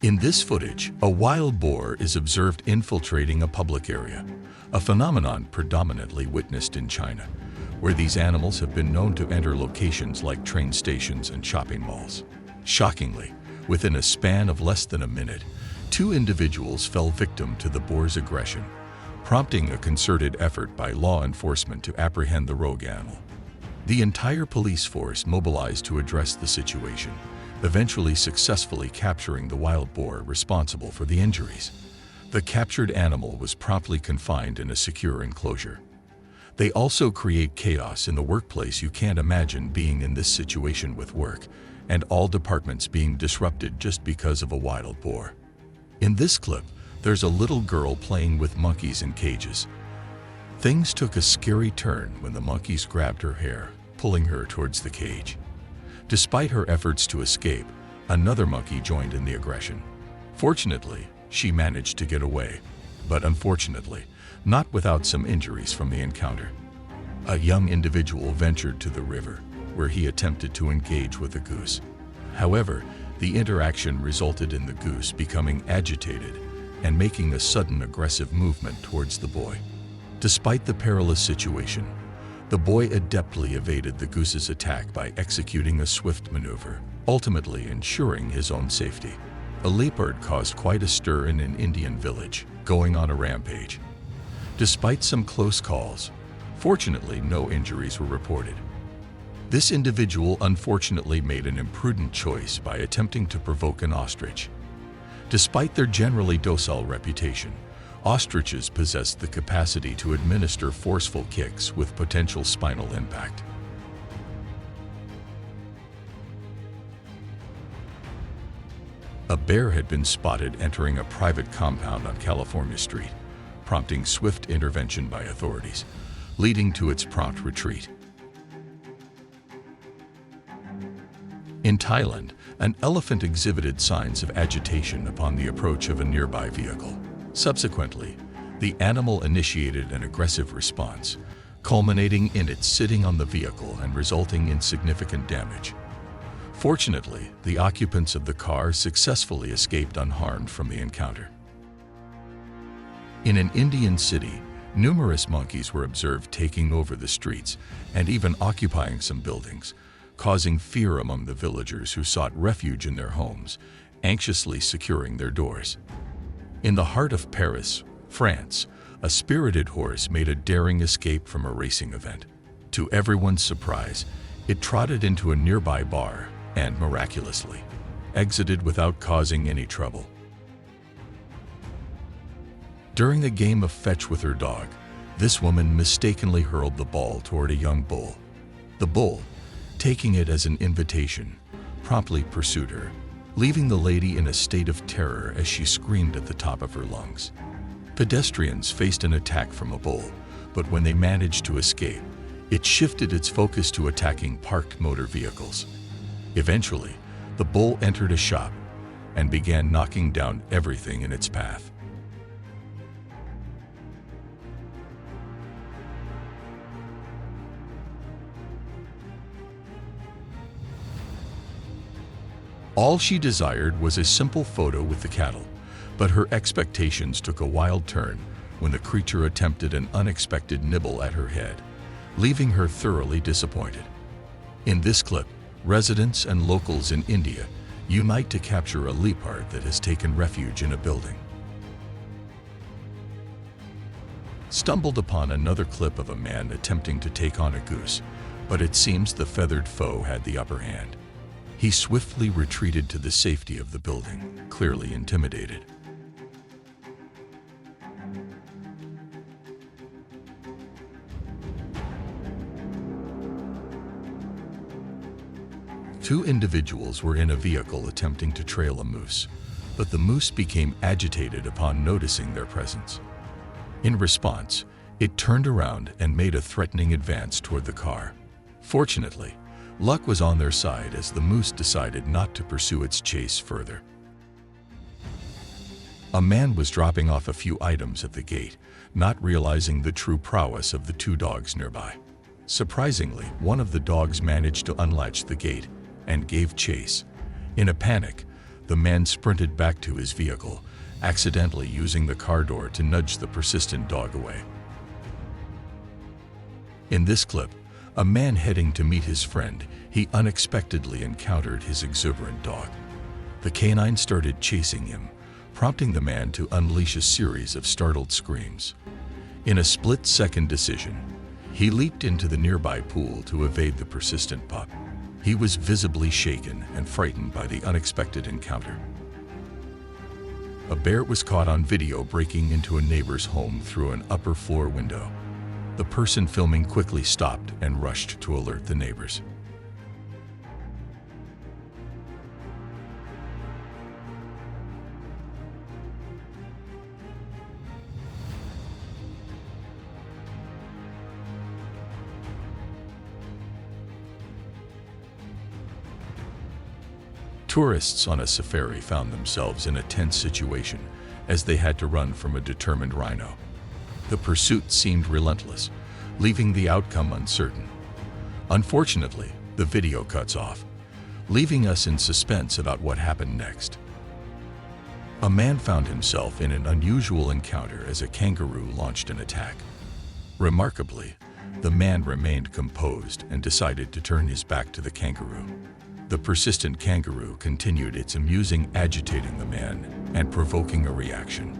In this footage, a wild boar is observed infiltrating a public area, a phenomenon predominantly witnessed in China, where these animals have been known to enter locations like train stations and shopping malls. Shockingly, within a span of less than a minute, 2 individuals fell victim to the boar's aggression, prompting a concerted effort by law enforcement to apprehend the rogue animal. The entire police force mobilized to address the situation, eventually successfully capturing the wild boar responsible for the injuries. The captured animal was promptly confined in a secure enclosure. They also create chaos in the workplace. You can't imagine being in this situation with work, and all departments being disrupted just because of a wild boar. In this clip, there's a little girl playing with monkeys in cages. Things took a scary turn when the monkeys grabbed her hair, pulling her towards the cage. Despite her efforts to escape, another monkey joined in the aggression. Fortunately, she managed to get away, but unfortunately, not without some injuries from the encounter. A young individual ventured to the river, where he attempted to engage with a goose. However, the interaction resulted in the goose becoming agitated and making a sudden aggressive movement towards the boy. Despite the perilous situation, the boy adeptly evaded the goose's attack by executing a swift maneuver, ultimately ensuring his own safety. A leopard caused quite a stir in an Indian village, going on a rampage. Despite some close calls, fortunately no injuries were reported. This individual unfortunately made an imprudent choice by attempting to provoke an ostrich. Despite their generally docile reputation, ostriches possess the capacity to administer forceful kicks with potential spinal impact. A bear had been spotted entering a private compound on California Street, prompting swift intervention by authorities, leading to its prompt retreat. In Thailand, an elephant exhibited signs of agitation upon the approach of a nearby vehicle. Subsequently, the animal initiated an aggressive response, culminating in it sitting on the vehicle and resulting in significant damage. Fortunately, the occupants of the car successfully escaped unharmed from the encounter. In an Indian city, numerous monkeys were observed taking over the streets and even occupying some buildings, causing fear among the villagers who sought refuge in their homes, anxiously securing their doors. In the heart of Paris, France, a spirited horse made a daring escape from a racing event. To everyone's surprise, it trotted into a nearby bar and, miraculously, exited without causing any trouble. During a game of fetch with her dog, this woman mistakenly hurled the ball toward a young bull. The bull, taking it as an invitation, promptly pursued her, leaving the lady in a state of terror as she screamed at the top of her lungs. Pedestrians faced an attack from a bull, but when they managed to escape, it shifted its focus to attacking parked motor vehicles. Eventually, the bull entered a shop and began knocking down everything in its path. All she desired was a simple photo with the cattle, but her expectations took a wild turn when the creature attempted an unexpected nibble at her head, leaving her thoroughly disappointed. In this clip, residents and locals in India unite to capture a leopard that has taken refuge in a building. Stumbled upon another clip of a man attempting to take on a goose, but it seems the feathered foe had the upper hand. He swiftly retreated to the safety of the building, clearly intimidated. Two individuals were in a vehicle attempting to trail a moose, but the moose became agitated upon noticing their presence. In response, it turned around and made a threatening advance toward the car. Fortunately, luck was on their side as the moose decided not to pursue its chase further. A man was dropping off a few items at the gate, not realizing the true prowess of the two dogs nearby. Surprisingly, one of the dogs managed to unlatch the gate and gave chase. In a panic, the man sprinted back to his vehicle, accidentally using the car door to nudge the persistent dog away. In this clip, a man heading to meet his friend, he unexpectedly encountered his exuberant dog. The canine started chasing him, prompting the man to unleash a series of startled screams. In a split-second decision, he leaped into the nearby pool to evade the persistent pup. He was visibly shaken and frightened by the unexpected encounter. A bear was caught on video breaking into a neighbor's home through an upper floor window. The person filming quickly stopped and rushed to alert the neighbors. Tourists on a safari found themselves in a tense situation as they had to run from a determined rhino. The pursuit seemed relentless, leaving the outcome uncertain. Unfortunately, the video cuts off, leaving us in suspense about what happened next. A man found himself in an unusual encounter as a kangaroo launched an attack. Remarkably, the man remained composed and decided to turn his back to the kangaroo. The persistent kangaroo continued its amusing agitating the man and provoking a reaction.